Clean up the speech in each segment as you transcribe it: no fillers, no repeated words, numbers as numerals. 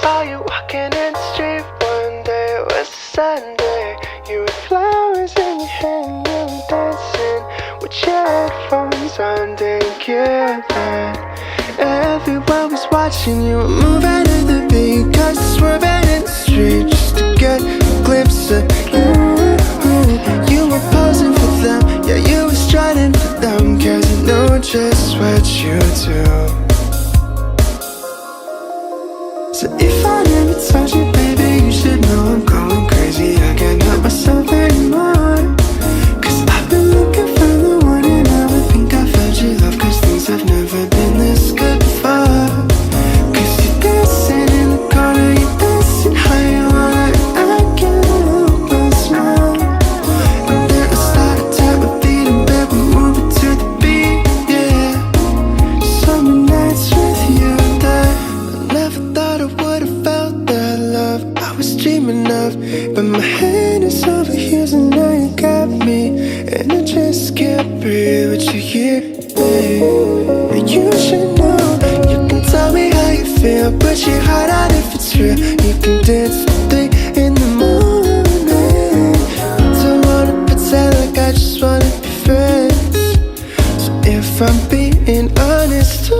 saw you walking in the street one day. It was a Sunday. You had flowers in your hand. You were dancing with your headphones on, didn't care then. Everyone was watching you were moving to the beat, cause you're swerving in the street just to get a glimpse of you. You were posing for them, yeah, you were strutting for them, cause you know just what you do. So if I never touch you, baby, you should know I'm going crazy. I can't help myself anymore, cause I've been looking for the one, and now I think I found your love, cause things have never been this good before. Cause you're dancing in the corner, you're dancing how you want it, I can't help but smile. And then I started tap my feet in bed, we're moving to the beat, yeah. Summer nights with you there, I never thought I would've felt that love I was dreaming of. But my hand is over yours and now you got me, and I just can't breathe with you here, babe. And you should know, you can tell me how you feel, put your heart out if it's real. You can dance till 3 in the morning. Don't wanna pretend like I just wanna be friends. So if I'm being honest too,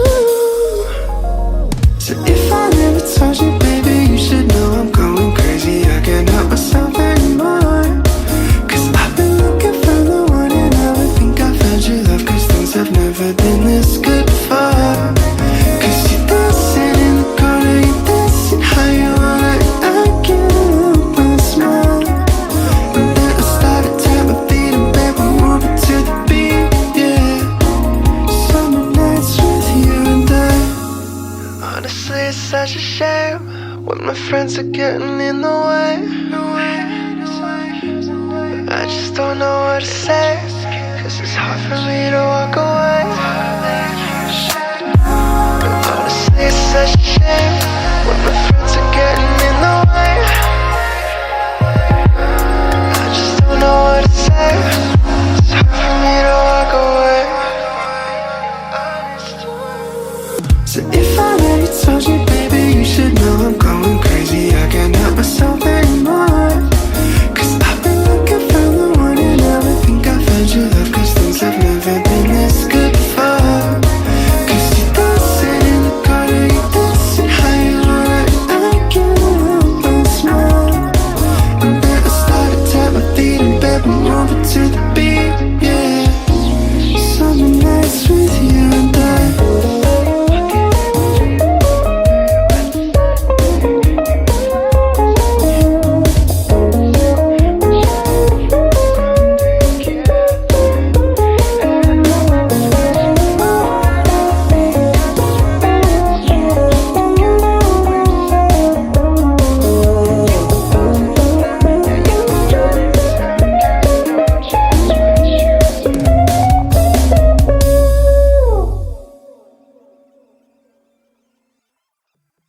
so if I never told you, baby, you should know I'm going crazy. I can't help myself anymore, cause I've been looking for the one, and now I think I found your love, cause things have never been this good before. Cause you're dancing in the corner, you're dancing how you want it, I can't help but smile. And then I started tap my feet in bed, we're moving to the beat, yeah. Summer nights with you and I. Honestly, it's such a shame when my friends are getting in the way. I just don't know what to say, cause it's hard for me to walk away. Honestly, it's such a shame when my friends are getting in the way. I just don't know what to say, it's hard for me to walk away. So if I never told you, baby, you should know I'm going crazy. I can't help myself anymore.